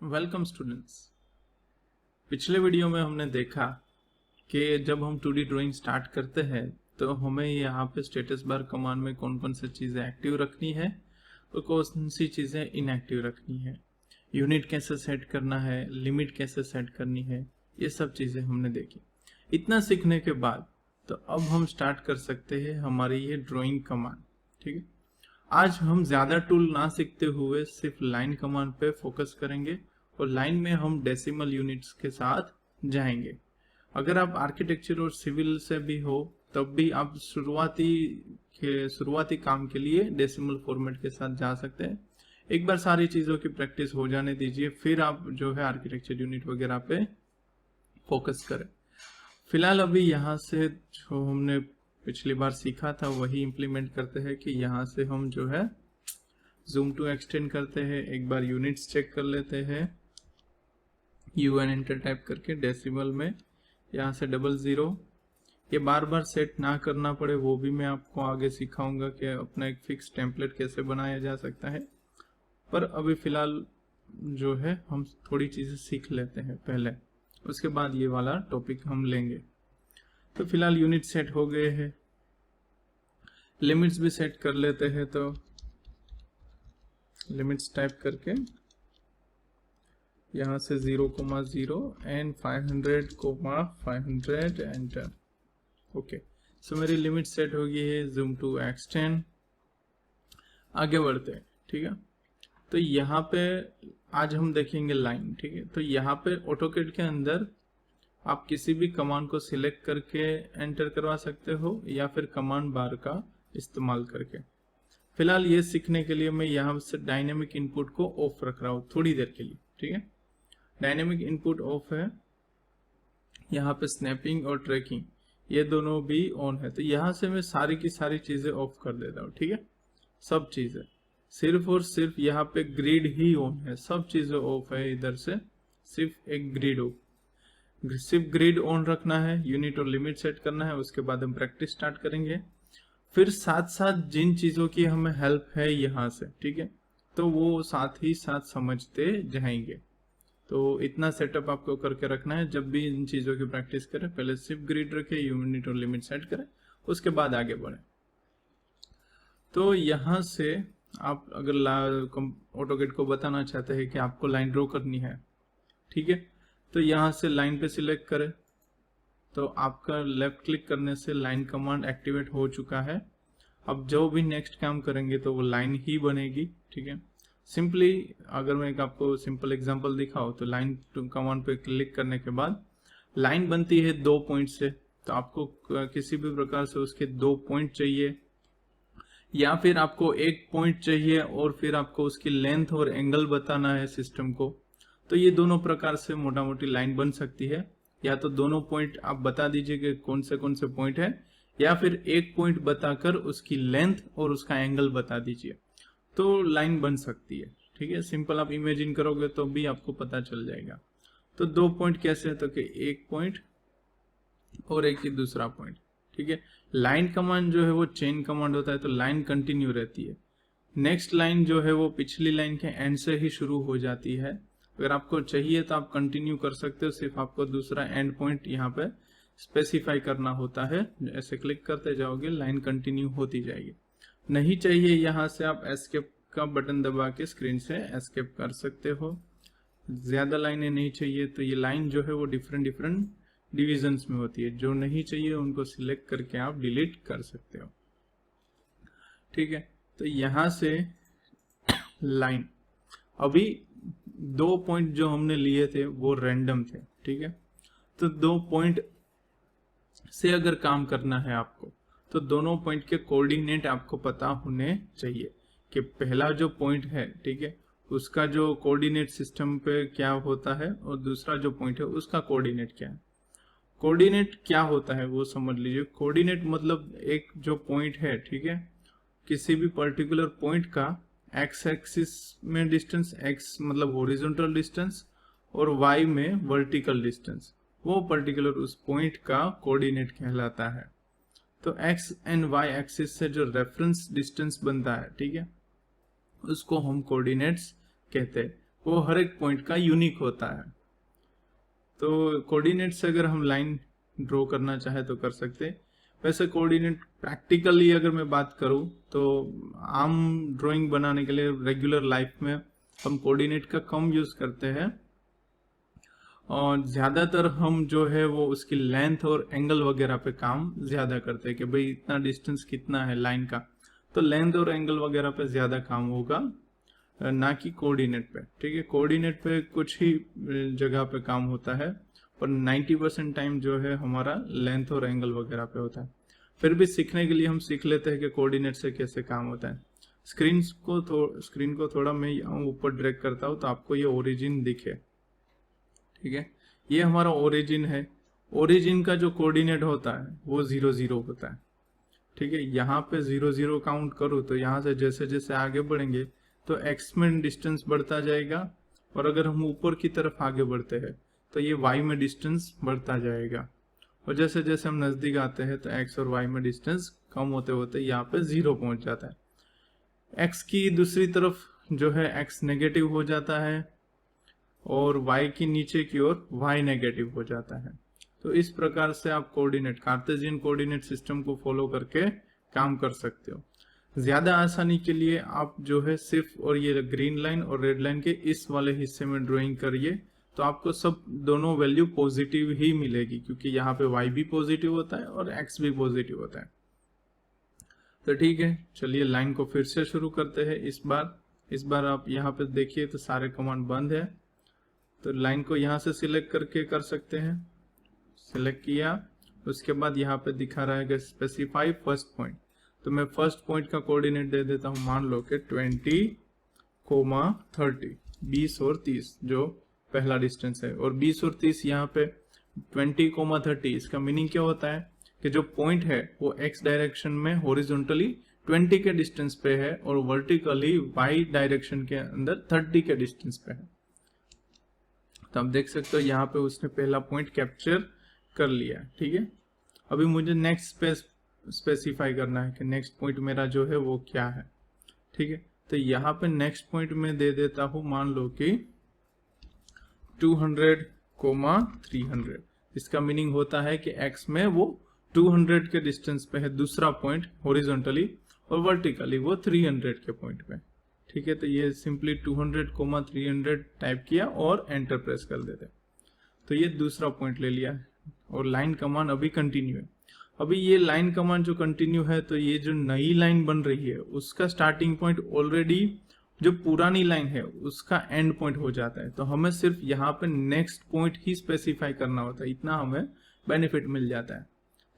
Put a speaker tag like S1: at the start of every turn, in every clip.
S1: Welcome students. पिछले video में हमने देखा कि जब हम 2D ड्राइंग स्टार्ट करते हैं तो हमें यहाँ पे स्टेटस बार कमांड में कौन कौन सी चीज़ें एक्टिव रखनी है और कौन सी चीज़ें इनएक्टिव रखनी है, यूनिट कैसे सेट करना है, लिमिट कैसे सेट करनी है, ये सब चीज़ें हमने देखी। इतना सीखने के बाद तो अब हम स्टार्ट कर सकते हैं हमारी ये ड्राइंग कमांड। ठीक है, आज हम ज़्यादा टूल ना सीखते हुए सिर्फ लाइन कमांड पे फोकस करेंगे और लाइन में हम डेसिमल यूनिट्स के साथ जाएंगे। अगर आप आर्किटेक्चर और सिविल से भी हो तब भी आप शुरुआती काम के लिए डेसिमल फॉर्मेट के साथ जा सकते हैं। एक बार सारी चीज़ों की प्रैक्टिस हो जाने दीजिए, फिर आप जो है आर्किटेक्चर यूनिट वगैरह पे फोकस करें। फिलहाल अभी यहाँ से जो हमने पिछली बार सीखा था वही इम्प्लीमेंट करते हैं कि यहाँ से हम जो है जूम टू एक्सटेंड करते हैं। एक बार यूनिट्स चेक कर लेते हैं, UN एंटर टाइप करके डेसिमल में यहाँ से 00। ये बार बार सेट ना करना पड़े वो भी मैं आपको आगे सिखाऊंगा कि अपना एक फिक्स टेम्पलेट कैसे बनाया जा सकता है। पर अभी फिलहाल जो है हम थोड़ी चीज़ें सीख लेते हैं पहले, उसके बाद ये वाला टॉपिक हम लेंगे। तो फिलहाल यूनिट सेट हो गए हैं, लिमिट्स भी सेट कर लेते हैं। तो लिमिट्स टाइप करके यहाँ से 0,0 एंड 500,500 एंटर। ओके, सो मेरी लिमिट सेट हो गई है। जूम टू एक्सटेंड, आगे बढ़ते हैं। ठीक है, तो यहाँ पे आज हम देखेंगे लाइन। ठीक है, तो यहाँ पे ऑटोकैड के अंदर आप किसी भी कमांड को सिलेक्ट करके एंटर करवा सकते हो या फिर कमांड बार का इस्तेमाल करके। फिलहाल ये सीखने के लिए मैं यहाँ से डायनेमिक इनपुट को ऑफ रख रहा हूँ थोड़ी देर के लिए। ठीक है, डायनेमिक इनपुट ऑफ है, यहाँ पे स्नैपिंग और ट्रैकिंग ये दोनों भी ऑन है। तो यहाँ से मैं सारी की सारी चीजें ऑफ कर देता हूँ। ठीक है, सब चीजें, सिर्फ और सिर्फ यहाँ पे ग्रिड ही ऑन है, सब चीजें ऑफ है। इधर से सिर्फ एक ग्रिड ऑफ, सिर्फ ग्रिड ऑन रखना है, यूनिट और लिमिट सेट करना है। उसके बाद हम प्रैक्टिस स्टार्ट करेंगे। फिर साथ साथ जिन चीजों की हमें हेल्प है यहाँ से, ठीक है, तो वो साथ ही साथ समझते जाएंगे। तो इतना सेटअप आपको करके रखना है। जब भी इन चीजों की प्रैक्टिस करें पहले सिर्फ ग्रिड रखे, यूनिट और लिमिट सेट करें, उसके बाद आगे बढ़े। तो यहाँ से आप अगर ऑटोकैड को बताना चाहते हैं कि आपको लाइन ड्रॉ करनी है, ठीक है, तो यहाँ से लाइन पे सिलेक्ट करें। तो आपका लेफ्ट क्लिक करने से लाइन कमांड एक्टिवेट हो चुका है। अब जो भी नेक्स्ट काम करेंगे तो वो लाइन ही बनेगी। ठीक है, सिंपली अगर मैं एक आपको सिंपल एग्जांपल दिखाऊं तो लाइन कमांड पे क्लिक करने के बाद लाइन बनती है 2 पॉइंट से। तो आपको किसी भी प्रकार से उसके 2 पॉइंट चाहिए या फिर आपको 1 पॉइंट चाहिए और फिर आपको उसकी लेंथ और एंगल बताना है सिस्टम को, तो ये दोनों प्रकार से मोटा मोटी लाइन बन सकती है। या तो दोनों पॉइंट आप बता दीजिए कि कौन से पॉइंट है, या फिर एक पॉइंट बताकर उसकी लेंथ और उसका एंगल बता दीजिए, तो लाइन बन सकती है। ठीक है, सिंपल आप इमेजिन करोगे तो भी आपको पता चल जाएगा। तो 2 पॉइंट कैसे है, तो कि एक पॉइंट और एक ही दूसरा पॉइंट। ठीक है, लाइन कमांड जो है वो चेन कमांड होता है, तो लाइन कंटिन्यू रहती है। नेक्स्ट लाइन जो है वो पिछली लाइन के एंड से ही शुरू हो जाती है। अगर आपको चाहिए तो आप कंटिन्यू कर सकते हो, सिर्फ आपको दूसरा एंड पॉइंट यहाँ पे स्पेसिफाई करना होता है। ऐसे क्लिक करते जाओगे लाइन कंटिन्यू होती जाएगी। नहीं चाहिए यहाँ से आप एस्केप का बटन दबा के स्क्रीन से एस्केप कर सकते हो। ज्यादा लाइनें नहीं चाहिए तो ये लाइन जो है वो डिफरेंट डिविजन्स में होती है। जो नहीं चाहिए उनको सिलेक्ट करके आप डिलीट कर सकते हो। ठीक है, तो यहाँ से लाइन, अभी 2 पॉइंट जो हमने लिए थे वो रैंडम थे। ठीक है, तो 2 पॉइंट से अगर काम करना है आपको तो दोनों पॉइंट के कोऑर्डिनेट आपको पता होने चाहिए कि पहला जो पॉइंट है, ठीक है, उसका जो कोऑर्डिनेट सिस्टम पे क्या होता है और दूसरा जो पॉइंट है उसका कोऑर्डिनेट क्या है। कोऑर्डिनेट क्या होता है वो समझ लीजिए। कोऑर्डिनेट मतलब एक जो पॉइंट है, ठीक है, किसी भी पर्टिकुलर पॉइंट का एक्स एक्सिस में डिस्टेंस, एक्स मतलब हॉरिजॉन्टल डिस्टेंस और वाई में वर्टिकल डिस्टेंस, वो पर्टिकुलर उस पॉइंट का कोऑर्डिनेट कहलाता है। तो एक्स एंड वाई एक्सिस से जो रेफरेंस डिस्टेंस बनता है, ठीक है, उसको हम कोऑर्डिनेट्स कहते हैं। वो हर एक पॉइंट का यूनिक होता है। तो कोऑर्डिनेट से अगर हम लाइन ड्रॉ करना चाहे तो कर सकते हैं। वैसे कोऑर्डिनेट प्रैक्टिकली अगर मैं बात करूं तो आम ड्राइंग बनाने के लिए रेगुलर लाइफ में हम कोऑर्डिनेट का कम यूज करते हैं, और ज्यादातर हम जो है वो उसकी लेंथ और एंगल वगैरह पे काम ज्यादा करते हैं कि भाई इतना डिस्टेंस कितना है लाइन का, तो लेंथ और एंगल वगैरह पे ज्यादा काम होगा, ना कि कोऑर्डिनेट पे। ठीक है, कोऑर्डिनेट पे कुछ ही जगह पे काम होता है, और 90% टाइम जो है हमारा लेंथ और एंगल वगैरह पे होता है। फिर भी सीखने के लिए हम सीख लेते हैं कि कोऑर्डिनेट से कैसे काम होता है। स्क्रीन को थोड़ा मैं ऊपर ड्रैग करता हूँ तो आपको ये ओरिजिन दिखे। ठीक है, ये हमारा ओरिजिन है। ओरिजिन का जो कोऑर्डिनेट होता है वो 0 0 होता है। ठीक है, यहाँ पे 0 0 काउंट करूँ तो यहाँ से जैसे जैसे आगे बढ़ेंगे तो एक्स में डिस्टेंस बढ़ता जाएगा, और अगर हम ऊपर की तरफ आगे बढ़ते हैं तो ये वाई में डिस्टेंस बढ़ता जाएगा, और जैसे जैसे हम नजदीक आते हैं तो एक्स और वाई में डिस्टेंस कम होते होते यहाँ पे 0 पहुंच जाता है। एक्स की दूसरी तरफ जो है एक्स नेगेटिव हो जाता है, और y की नीचे की ओर y नेगेटिव हो जाता है। तो इस प्रकार से आप कोऑर्डिनेट कार्टेशियन कोऑर्डिनेट सिस्टम को फॉलो करके काम कर सकते हो। ज्यादा आसानी के लिए आप जो है सिर्फ और ये ग्रीन लाइन और रेड लाइन के इस वाले हिस्से में ड्राइंग करिए, तो आपको सब दोनों वैल्यू पॉजिटिव ही मिलेगी, क्योंकि यहाँ पे y भी पॉजिटिव होता है और x भी पॉजिटिव होता है। तो ठीक है, चलिए लाइन को फिर से शुरू करते हैं। इस बार आप यहाँ पे देखिए तो सारे कमांड बंद है, तो लाइन को यहाँ से सिलेक्ट करके कर सकते हैं। सिलेक्ट किया, उसके बाद यहाँ पे दिखा रहा है कि स्पेसिफाई फर्स्ट पॉइंट, तो मैं फर्स्ट पॉइंट का कोऑर्डिनेट दे देता हूँ। मान लो कि 20, 30, 20 और 30 जो पहला डिस्टेंस है, और 20 और 30 यहाँ पे 20, 30। इसका मीनिंग क्या होता है कि जो पॉइंट है वो x डायरेक्शन में हॉरिजॉन्टली 20 के डिस्टेंस पे है, और वर्टिकली y डायरेक्शन के अंदर 30 के डिस्टेंस पे है। तो आप देख सकते हो यहाँ पे उसने पहला पॉइंट कैप्चर कर लिया। ठीक है, अभी मुझे नेक्स्ट स्पेसिफाई करना है कि नेक्स्ट पॉइंट मेरा जो है वो क्या है। ठीक है, तो यहाँ पे नेक्स्ट पॉइंट में दे देता हूँ, मान लो कि 200, 300। इसका मीनिंग होता है कि x में वो 200 के डिस्टेंस पे है दूसरा पॉइंट हॉरिजॉन्टली, और वर्टिकली वो 300 के पॉइंट पे। ठीक है, तो ये सिंपली 200, 300 टाइप किया और एंटर प्रेस कर देते, तो ये दूसरा पॉइंट ले लिया, और लाइन कमांड अभी कंटिन्यू है। अभी ये लाइन कमांड जो कंटिन्यू है, तो ये जो नई लाइन बन रही है उसका स्टार्टिंग पॉइंट ऑलरेडी जो पुरानी लाइन है उसका एंड पॉइंट हो जाता है, तो हमें सिर्फ यहाँ पे नेक्स्ट पॉइंट ही स्पेसिफाई करना होता है, इतना हमें बेनिफिट मिल जाता है।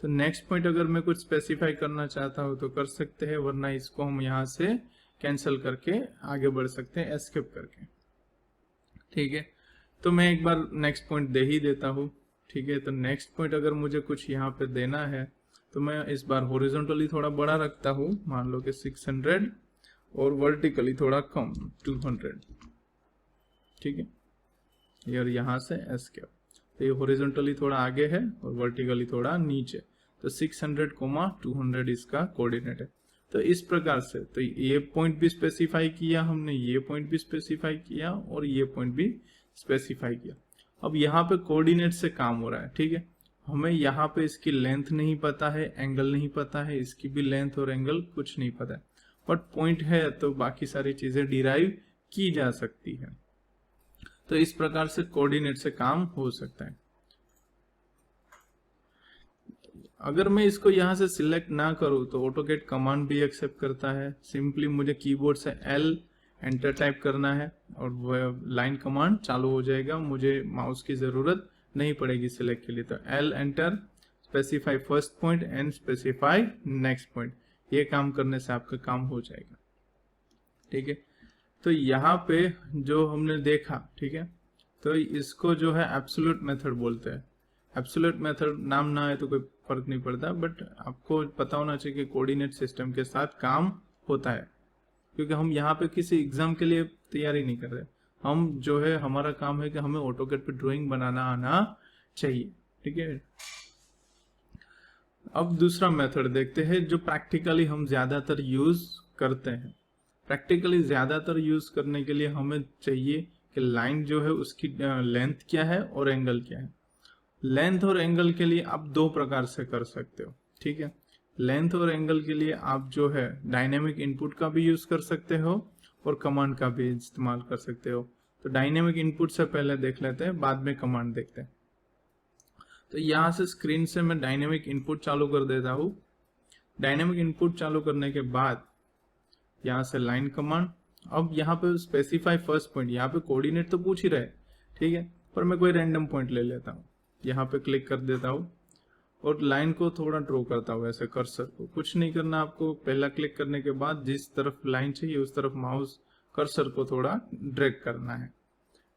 S1: तो नेक्स्ट पॉइंट अगर मैं कुछ स्पेसिफाई करना चाहता हूँ तो कर सकते हैं, वरना इसको हम यहाँ से कैंसिल करके आगे बढ़ सकते हैं एस्केप करके। ठीक है, तो मैं एक बार नेक्स्ट पॉइंट दे ही देता हूँ। ठीक है, तो नेक्स्ट पॉइंट अगर मुझे कुछ यहाँ पे देना है तो मैं इस बार हॉरिजॉन्टली थोड़ा बड़ा रखता हूँ, मान लो कि 600, और वर्टिकली थोड़ा कम 200। ठीक है, और यहाँ से एस्केप, तो ये हॉरिजॉन्टली थोड़ा आगे है और वर्टिकली थोड़ा नीचे, तो 600, 200 इसका कोऑर्डिनेट है। तो इस प्रकार से तो ये पॉइंट भी स्पेसिफाई किया हमने, ये पॉइंट भी स्पेसिफाई किया, और ये पॉइंट भी स्पेसिफाई किया। अब यहाँ पे कोऑर्डिनेट से काम हो रहा है। ठीक है, हमें यहाँ पे इसकी लेंथ नहीं पता है, एंगल नहीं पता है, इसकी भी लेंथ और एंगल कुछ नहीं पता है, बट पॉइंट है तो बाकी सारी चीजें डिराइव की जा सकती है। तो इस प्रकार से कोऑर्डिनेट से काम हो सकता है। अगर मैं इसको यहाँ से सिलेक्ट ना करूँ तो ऑटोकैड कमांड भी एक्सेप्ट करता है। सिंपली मुझे कीबोर्ड से L एंटर टाइप करना है और वह लाइन कमांड चालू हो जाएगा, मुझे माउस की जरूरत नहीं पड़ेगी सिलेक्ट के लिए। तो L enter, specify first point and specify next point, ये काम करने से आपका काम हो जाएगा। ठीक है, तो यहाँ पे जो हमने देखा, ठीक है, तो इसको जो है एब्सोल्यूट मेथड बोलते हैं। एब्सोल्यूट मेथड नाम ना है तो कोई फर्क नहीं पड़ता, बट आपको पता होना चाहिए कि कोऑर्डिनेट सिस्टम के साथ काम होता है, क्योंकि हम यहाँ पे किसी एग्जाम के लिए तैयारी नहीं कर रहे। हम जो है हमारा काम है कि हमें ऑटोकैड पे ड्राइंग बनाना आना चाहिए। ठीक है, अब दूसरा मेथड देखते हैं जो प्रैक्टिकली हम ज्यादातर यूज करते हैं। प्रैक्टिकली ज्यादातर यूज करने के लिए हमें चाहिए कि लाइन जो है उसकी लेंथ क्या है और एंगल क्या है। लेंथ और एंगल के लिए आप दो प्रकार से कर सकते हो, ठीक है। लेंथ और एंगल के लिए आप जो है डायनेमिक इनपुट का भी यूज कर सकते हो और कमांड का भी इस्तेमाल कर सकते हो। तो डायनेमिक इनपुट से पहले देख लेते हैं, बाद में कमांड देखते हैं। तो यहाँ से स्क्रीन से मैं डायनेमिक इनपुट चालू कर देता हूँ। डायनेमिक इनपुट चालू करने के बाद यहाँ से लाइन कमांड। अब यहाँ पे स्पेसिफाई फर्स्ट पॉइंट, यहाँ पे कोऑर्डिनेट तो पूछ ही रहे, ठीक है, पर मैं कोई रैंडम पॉइंट ले लेता हूँ। यहाँ पे क्लिक कर देता हूँ और लाइन को थोड़ा ड्रॉ करता हूँ ऐसे कर्सर को। कुछ नहीं करना आपको, पहला क्लिक करने के बाद जिस तरफ लाइन चाहिए उस तरफ माउस कर्सर को थोड़ा ड्रैग करना है।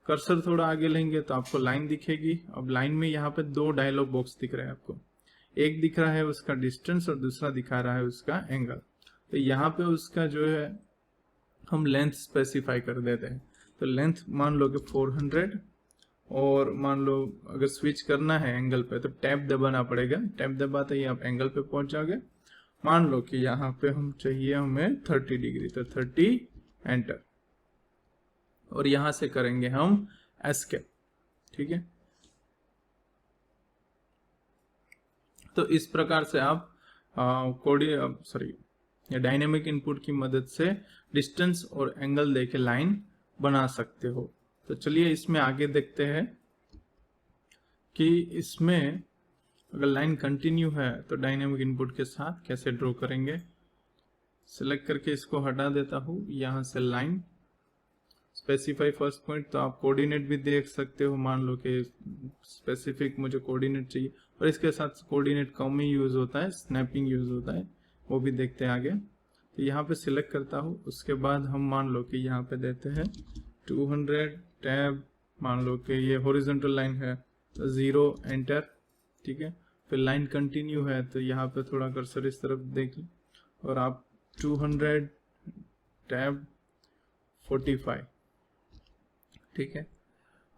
S1: कर्सर थोड़ा आगे लेंगे तो आपको लाइन दिखेगी। अब लाइन में यहाँ पे दो डायलॉग बॉक्स दिख रहे हैं आपको, एक दिख रहा है उसका डिस्टेंस और दूसरा दिखा रहा है उसका एंगल। तो यहाँ पे उसका जो है हम लेंथ स्पेसिफाई कर देते हैं। तो लेंथ मान लो कि 400, और मान लो अगर स्विच करना है एंगल पे तो टैब दबाना पड़ेगा। टैब दबाते ही आप एंगल पे पहुंच जाओगे। मान लो कि यहाँ पे हम चाहिए हमें 30 डिग्री, तो 30 एंटर, और यहां से करेंगे हम एस्केप, ठीक है। तो इस प्रकार से आप डायनेमिक इनपुट की मदद से डिस्टेंस और एंगल देके लाइन बना सकते हो। तो चलिए इसमें आगे देखते हैं कि इसमें अगर लाइन कंटिन्यू है तो डायनेमिक इनपुट के साथ कैसे ड्रॉ करेंगे। सिलेक्ट करके इसको हटा देता हूं। यहां से लाइन स्पेसिफाई फर्स्ट पॉइंट, तो आप कोऑर्डिनेट भी देख सकते हो। मान लो कि स्पेसिफिक मुझे कोऑर्डिनेट चाहिए, और इसके साथ कोऑर्डिनेट कम ही यूज होता है, स्नैपिंग यूज होता है, वो भी देखते हैं आगे। तो यहाँ पे सिलेक्ट करता हूँ। उसके बाद हम मान लो कि यहाँ पे देते हैं 200 टैब, मान लो कि ये हॉरिजॉन्टल लाइन है तो 0 एंटर, ठीक है। फिर लाइन कंटिन्यू है तो यहाँ पे थोड़ा कर्सर इस तरफ देख, और आप 200 टैब 45, ठीक है।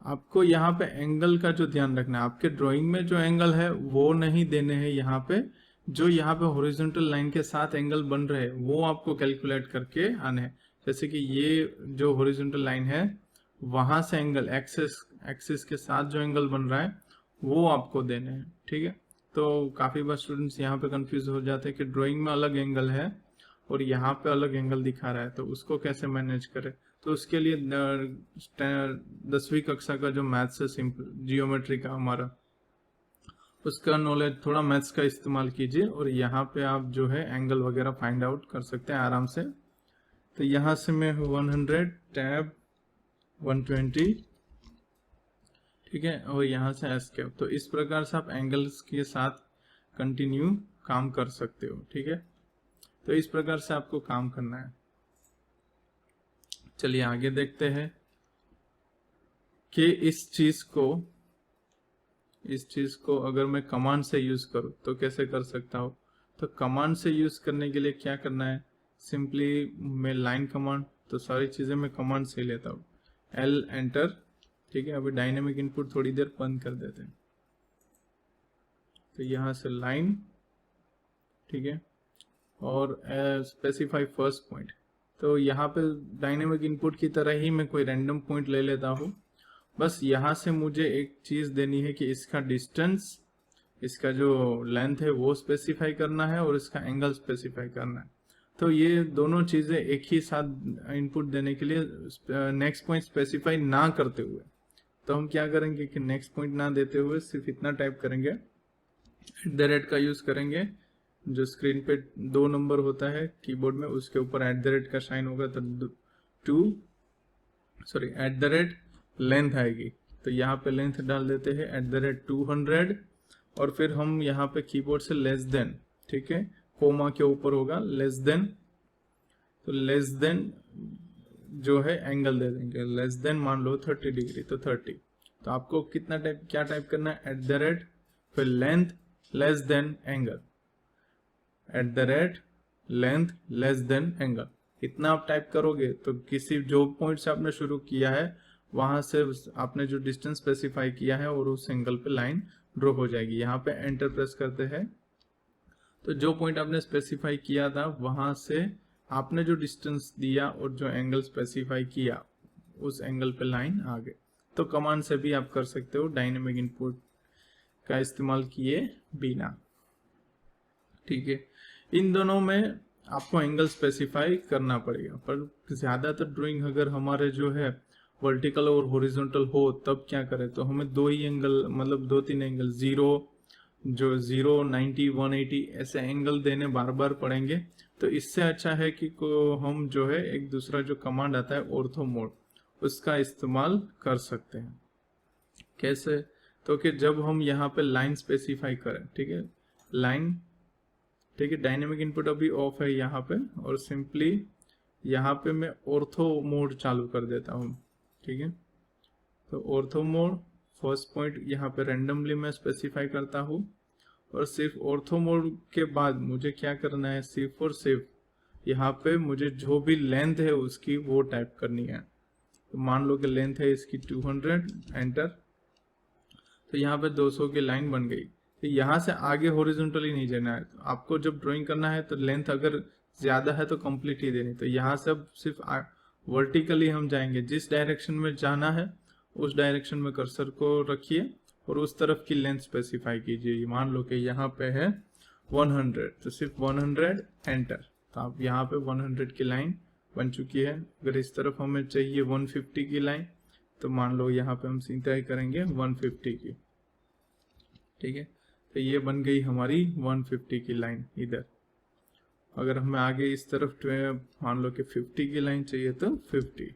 S1: आपको यहाँ पे एंगल का जो ध्यान रखना है, आपके ड्राइंग में जो एंगल है वो नहीं देने हैं यहाँ पे। जो यहाँ पे हॉरिजॉन्टल लाइन के साथ एंगल बन रहे हैं वो आपको कैलकुलेट करके आने हैं। जैसे कि ये जो हॉरिजॉन्टल लाइन है वहां से एंगल एक्सिस के साथ जो एंगल बन रहा है वो आपको देने हैं, ठीक है। तो काफी बार स्टूडेंट्स यहाँ पे कंफ्यूज हो जाते हैं कि ड्राइंग में अलग एंगल है और यहाँ पे अलग एंगल दिखा रहा है, तो उसको कैसे मैनेज करें। तो उसके लिए 10वीं कक्षा का जो मैथ्स है, सिंपल जियोमेट्री का हमारा, उसका नॉलेज थोड़ा मैथ्स का इस्तेमाल कीजिए, और यहाँ पे आप जो है एंगल वगैरह फाइंड आउट कर सकते हैं आराम से। तो यहाँ से मैं 100 टैब 120, ठीक है, और यहाँ से एस्केप। तो इस प्रकार से आप एंगल्स के साथ कंटिन्यू काम कर सकते हो, ठीक है। तो इस प्रकार से आपको काम करना है। चलिए आगे देखते हैं कि इस चीज को अगर मैं कमांड से यूज करूं तो कैसे कर सकता हूं। तो कमांड से यूज करने के लिए क्या करना है, सिंपली मैं लाइन कमांड, तो सारी चीजें मैं कमांड से लेता हूं। L एंटर, ठीक है। अभी डायनेमिक इनपुट थोड़ी देर बंद कर देते हैं। तो यहां से लाइन, ठीक है, और स्पेसिफाई फर्स्ट पॉइंट। तो यहाँ पे डायनेमिक इनपुट की तरह ही मैं कोई रैंडम पॉइंट ले लेता हूँ। बस यहाँ से मुझे एक चीज देनी है कि इसका डिस्टेंस, इसका जो लेंथ है वो स्पेसिफाई करना है और इसका एंगल स्पेसिफाई करना है। तो ये दोनों चीजें एक ही साथ इनपुट देने के लिए नेक्स्ट पॉइंट स्पेसिफाई ना करते हुए, तो हम क्या करेंगे कि नेक्स्ट पॉइंट ना देते हुए सिर्फ इतना टाइप करेंगे, @ का यूज करेंगे। जो स्क्रीन पे 2 नंबर होता है कीबोर्ड में, उसके ऊपर @ का साइन होगा तो @ लेंथ आएगी। तो यहाँ पे लेंथ डाल देते हैं @200, और फिर हम यहाँ पे कीबोर्ड से लेस देन, ठीक है, कोमा के ऊपर होगा लेस देन, तो लेस देन जो है एंगल दे देंगे, लेस देन मान लो 30 डिग्री, तो 30। तो आपको कितना क्या टाइप करना है, @ फिर length less than angle, @ length less than angle. इतना आप टाइप करोगे तो किसी जो पॉइंट से आपने शुरू किया है वहां से आपने जो डिस्टेंस स्पेसिफाई किया है और उस एंगल पे लाइन ड्रॉ हो जाएगी। यहाँ पे एंटर प्रेस करते हैं तो जो पॉइंट आपने स्पेसिफाई किया था वहां से आपने जो डिस्टेंस दिया और जो एंगल स्पेसिफाई किया उस एंगल पे लाइन आ गई। तो कमांड से भी आप कर सकते हो डायनेमिक इनपुट का इस्तेमाल किए बिना। ठीक है, इन दोनों में आपको एंगल स्पेसिफाई करना पड़ेगा, पर ज्यादातर ड्राइंग अगर हमारे जो है वर्टिकल और हॉरिजॉन्टल हो तब क्या करें, तो हमें दो ही एंगल, मतलब 2-3 एंगल, 0, 90, 180 ऐसे एंगल देने बार बार पड़ेंगे। तो इससे अच्छा है कि हम जो है एक दूसरा जो कमांड आता है ऑर्थो मोड, उसका इस्तेमाल कर सकते हैं। कैसे, तो कि जब हम यहाँ पे लाइन स्पेसिफाई करें, ठीक है, लाइन, ठीक है, डायनेमिक इनपुट अभी ऑफ है यहाँ पे, और सिंपली यहाँ पे मैं ऑर्थो मोड चालू कर देता हूँ। ठीक है, तो ऑर्थो मोड फर्स्ट पॉइंट यहाँ पे रेंडमली मैं स्पेसिफाई करता हूँ, और सिर्फ ऑर्थो मोड के बाद मुझे क्या करना है, सिर्फ और सिर्फ यहाँ पे मुझे जो भी लेंथ है उसकी वो टाइप करनी है। तो मान लो कि लेंथ है इसकी 200, एंटर। तो यहाँ पे 200 की लाइन बन गई। तो यहाँ से आगे हॉरिजॉन्टली नहीं जाना है। तो आपको जब ड्राइंग करना है तो लेंथ अगर ज्यादा है तो कंप्लीट ही देनी। तो यहाँ से अब सिर्फ वर्टिकली हम जाएंगे, जिस डायरेक्शन में जाना है उस डायरेक्शन में कर्सर को रखिए और उस तरफ की लेंथ स्पेसिफाई कीजिए। मान लो कि यहाँ पे है 100, तो सिर्फ 100, एंटर। तो आप यहाँ पे 100 की लाइन बन चुकी है। अगर इस तरफ हमें चाहिए 150 की लाइन, तो मान लो यहाँ पे हम सीधा ही करेंगे 150 की। ठीक है, तो ये बन गई हमारी 150 की लाइन इधर। अगर हमें आगे इस तरफ मान लो कि 50 की लाइन चाहिए तो 50।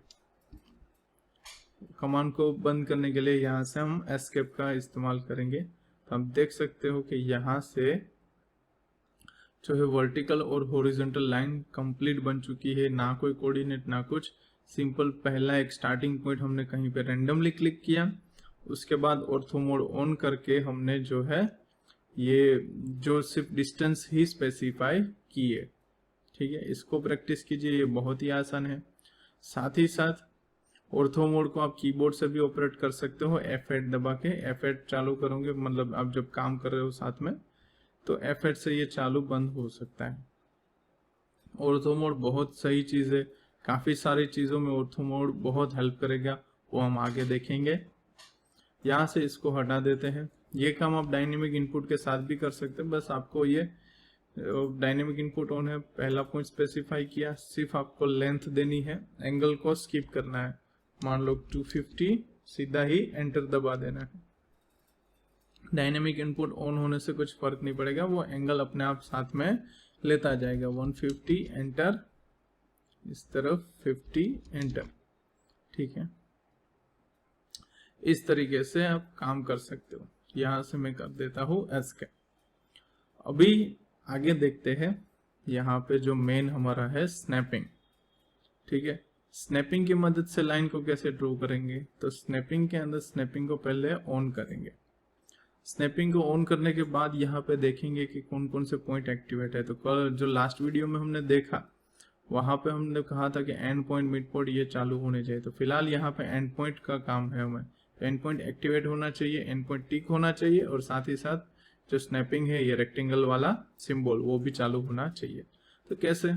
S1: कमांड को बंद करने के लिए यहाँ से हम एस्केप का इस्तेमाल करेंगे। तो आप देख सकते हो कि यहाँ से जो है वर्टिकल और हॉरिजॉन्टल लाइन कंप्लीट बन चुकी है, ना कोई कोऑर्डिनेट ना कुछ। सिंपल पहला एक स्टार्टिंग पॉइंट हमने कहीं पे रैंडमली क्लिक किया, उसके बाद ऑर्थो मोड ऑन करके हमने जो है ये जो सिर्फ डिस्टेंस ही स्पेसिफाई किए। ठीक है, इसको प्रैक्टिस कीजिए, ये बहुत ही आसान है। साथ ही साथ ऑर्थो मोड को आप कीबोर्ड से भी ऑपरेट कर सकते हो। F8 दबा के F8 चालू करोगे, मतलब आप जब काम कर रहे हो साथ में, तो F8 से ये चालू बंद हो सकता है। ऑर्थो मोड बहुत सही चीज है, काफी सारी चीजों में ऑर्थो मोड बहुत हेल्प करेगा, वो हम आगे देखेंगे। यहाँ से इसको हटा देते हैं। ये काम आप डायनेमिक इनपुट के साथ भी कर सकते हैं। बस आपको ये डायनेमिक इनपुट ऑन है, पहला पॉइंट स्पेसिफाई किया, सिर्फ आपको लेंथ देनी है, एंगल को स्किप करना है। मान लो 250, सीधा ही एंटर दबा देना है। डायनेमिक इनपुट ऑन होने से कुछ फर्क नहीं पड़ेगा, वो एंगल अपने आप साथ में लेता जाएगा। 150, एंटर, इस तरफ 50, एंटर। ठीक है, इस तरीके से आप काम कर सकते हो। यहां से मैं कर देता हूं एस्केप। अभी आगे देखते हैं, यहाँ पे जो मेन हमारा है स्नैपिंग। ठीक है, स्नैपिंग की मदद से लाइन को कैसे ड्रॉ करेंगे, तो स्नैपिंग के अंदर स्नैपिंग को पहले ऑन करेंगे। स्नैपिंग को ऑन करने के बाद यहाँ पे देखेंगे कि कौन कौन से पॉइंट एक्टिवेट है। तो कल जो लास्ट वीडियो में हमने देखा, वहां पे हमने कहा था कि एंड पॉइंट, मिड पॉइंट ये चालू होने चाहिए। तो फिलहाल यहाँ पे एंड पॉइंट का काम है हमें। एंड पॉइंट एक्टिवेट होना चाहिए, एंड पॉइंट टिक होना चाहिए, और साथ ही साथ जो स्नैपिंग है ये रेक्टेंगल वाला सिंबल वो भी चालू होना चाहिए। तो कैसे,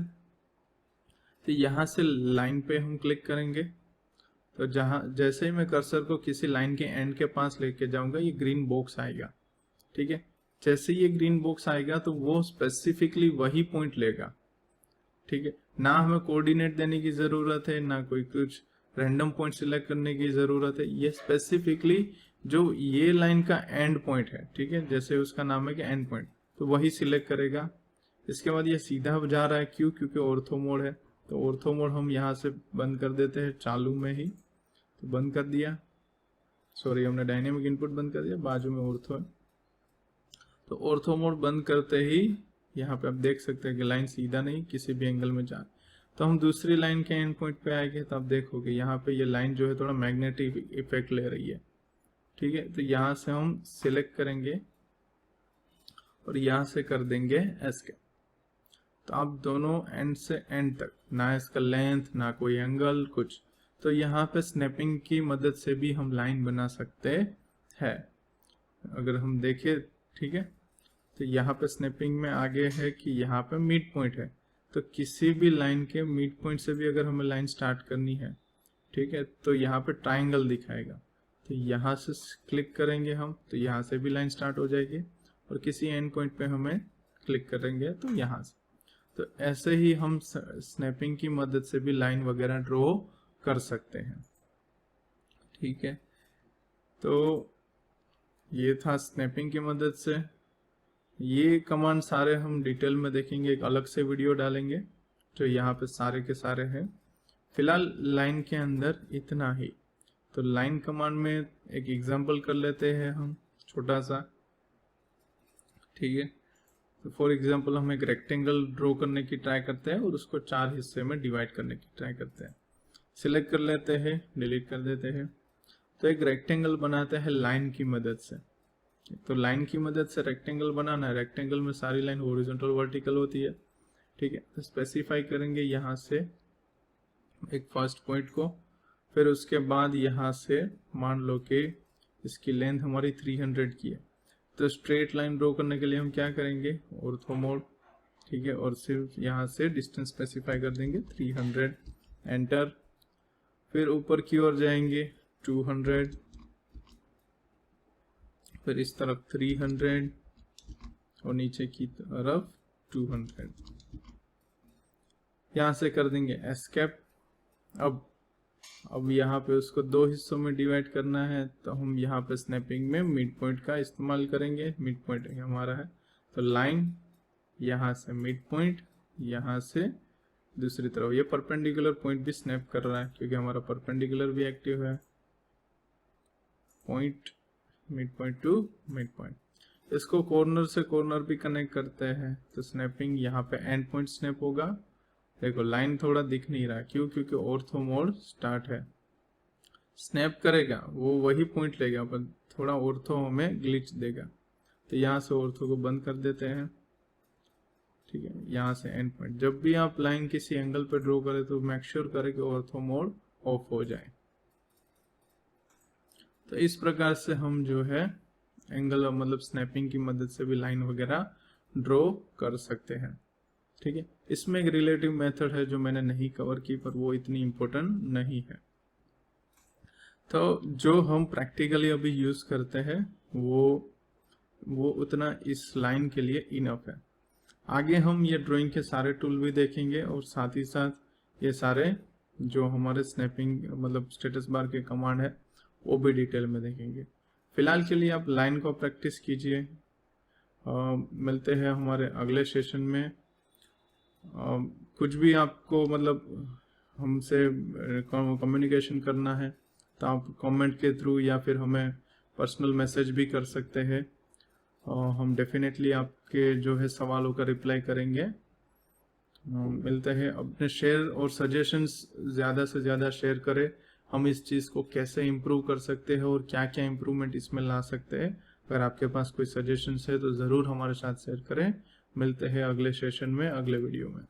S1: तो यहाँ से लाइन पे हम क्लिक करेंगे। तो जैसे ही मैं कर्सर को किसी लाइन के एंड के पास लेके जाऊंगा, ये ग्रीन बॉक्स आएगा। ठीक है, जैसे ये ग्रीन बॉक्स आएगा तो वो स्पेसिफिकली वही पॉइंट लेगा। ठीक है, ना हमें कोऑर्डिनेट देने की जरूरत है, ना कोई कुछ रैंडम पॉइंट सिलेक्ट करने की जरूरत है। ये स्पेसिफिकली जो ये लाइन का एंड पॉइंट है, ठीक है, जैसे उसका नाम है कि एंड पॉइंट, तो वही सिलेक्ट करेगा। इसके बाद ये सीधा जा रहा है, क्यों, क्योंकि ऑर्थो मोड है। तो ऑर्थो मोड हम यहाँ से बंद कर देते हैं चालू में ही। तो बंद कर दिया, सॉरी हमने डायनेमिक इनपुट बंद कर दिया, बाजू में ऑर्थो है। तो ऑर्थो मोड बंद करते ही यहाँ पे आप देख सकते हैं कि लाइन सीधा नहीं, किसी भी एंगल में जा। तो हम दूसरी लाइन के एंड पॉइंट पे आएंगे, तो आप देखोगे यहाँ पे ये लाइन जो है थोड़ा मैग्नेटिक इफेक्ट ले रही है। ठीक है, तो यहाँ से हम सिलेक्ट करेंगे और यहाँ से कर देंगे एस्केप। तो आप दोनों एंड से एंड तक, ना इसका लेंथ ना कोई एंगल कुछ, तो यहाँ पे स्नैपिंग की मदद से भी हम लाइन बना सकते हैं। अगर हम देखें, ठीक है, तो यहाँ पे स्नैपिंग में आगे है कि यहाँ पे मिड पॉइंट है। तो किसी भी लाइन के मिड पॉइंट से भी अगर हमें लाइन स्टार्ट करनी है, ठीक है, तो यहाँ पे ट्राइंगल दिखाएगा, तो यहाँ से क्लिक करेंगे हम तो यहाँ से भी लाइन स्टार्ट हो जाएगी, और किसी एंड पॉइंट पे हमें क्लिक करेंगे तो यहाँ से। तो ऐसे ही हम स्नैपिंग की मदद से भी लाइन वगैरह ड्रॉ कर सकते हैं। ठीक है, तो ये था स्नैपिंग की मदद से। ये कमांड सारे हम डिटेल में देखेंगे, एक अलग से वीडियो डालेंगे जो यहाँ पे सारे के सारे हैं। फिलहाल लाइन के अंदर इतना ही। तो लाइन कमांड में एक एग्जांपल कर लेते हैं हम छोटा सा। ठीक है, तो फॉर एग्जांपल हम एक रेक्टेंगल ड्रॉ करने की ट्राई करते हैं और उसको 4 हिस्से में डिवाइड करने की ट्राई करते हैं। सिलेक्ट कर लेते हैं, डिलीट कर देते हैं। तो एक रेक्टेंगल बनाते हैं लाइन की मदद से। तो लाइन की मदद से रेक्टेंगल बनाना है, रेक्टेंगल में सारी लाइन हॉरिजॉन्टल वर्टिकल होती है। ठीक है, तो स्पेसिफाई करेंगे यहाँ से एक फर्स्ट पॉइंट को, फिर उसके बाद यहाँ से मान लो कि इसकी लेंथ हमारी 300 की है। तो स्ट्रेट लाइन ड्रॉ करने के लिए हम क्या करेंगे, ऑर्थो मोड। ठीक है, और सिर्फ यहाँ से डिस्टेंस स्पेसिफाई कर देंगे 300, एंटर। फिर ऊपर की ओर जाएंगे 200, फिर इस तरफ 300 और नीचे की तरफ 200। यहाँ से कर देंगे एस्केप। अब यहाँ पे उसको 2 हिस्सों में डिवाइड करना है, तो हम यहाँ पे स्नैपिंग में मिड पॉइंट का इस्तेमाल करेंगे। मिड पॉइंट हमारा है, तो लाइन यहाँ से मिड पॉइंट, यहाँ से दूसरी तरफ। ये परपेंडिकुलर पॉइंट भी स्नैप कर रहा है क्योंकि हमारा परपेंडिकुलर भी एक्टिव है। Point, mid point two mid point. इसको कॉर्नर से कॉर्नर भी कनेक्ट करते हैं, तो स्नैपिंग यहाँ पे एंड पॉइंट स्नैप होगा। देखो लाइन थोड़ा दिख नहीं रहा, क्यों? क्योंकि ऑर्थो मोड स्टार्ट है। स्नैप करेगा वो वही पॉइंट लेगा, पर थोड़ा ऑर्थो में ग्लिच देगा। तो यहाँ से ऑर्थो को बंद कर देते हैं। ठीक है, यहाँ से एंड पॉइंट। जब भी आप लाइन किसी एंगल पे ड्रॉ करें तो मेक श्योर करें कि ऑर्थो मोड ऑफ हो जाए। तो इस प्रकार से हम जो है एंगल मतलब स्नैपिंग की मदद से भी लाइन वगैरह ड्रॉ कर सकते हैं। ठीक है, इसमें एक रिलेटिव मेथड है जो मैंने नहीं कवर की, पर वो इतनी इम्पोर्टेंट नहीं है। तो जो हम प्रैक्टिकली अभी यूज करते हैं वो उतना इस लाइन के लिए इनफ है। आगे हम ये ड्राइंग के सारे टूल भी देखेंगे और साथ ही साथ ये सारे जो हमारे स्नैपिंग मतलब स्टेटस बार के कमांड है वो भी डिटेल में देखेंगे। फिलहाल के लिए आप लाइन को प्रैक्टिस कीजिए। मिलते हैं हमारे अगले सेशन में। कुछ भी आपको मतलब हमसे कम्युनिकेशन करना है तो आप कमेंट के थ्रू या फिर हमें पर्सनल मैसेज भी कर सकते हैं। हम डेफिनेटली आपके जो है सवालों का रिप्लाई करेंगे। मिलते हैं। अपने शेयर और सजेशंस ज़्यादा से ज़्यादा शेयर करें। हम इस चीज़ को कैसे इम्प्रूव कर सकते हैं और क्या क्या इम्प्रूवमेंट इसमें ला सकते हैं। अगर आपके पास कोई सजेशंस है तो ज़रूर हमारे साथ शेयर करें। मिलते हैं अगले सेशन में, अगले वीडियो में।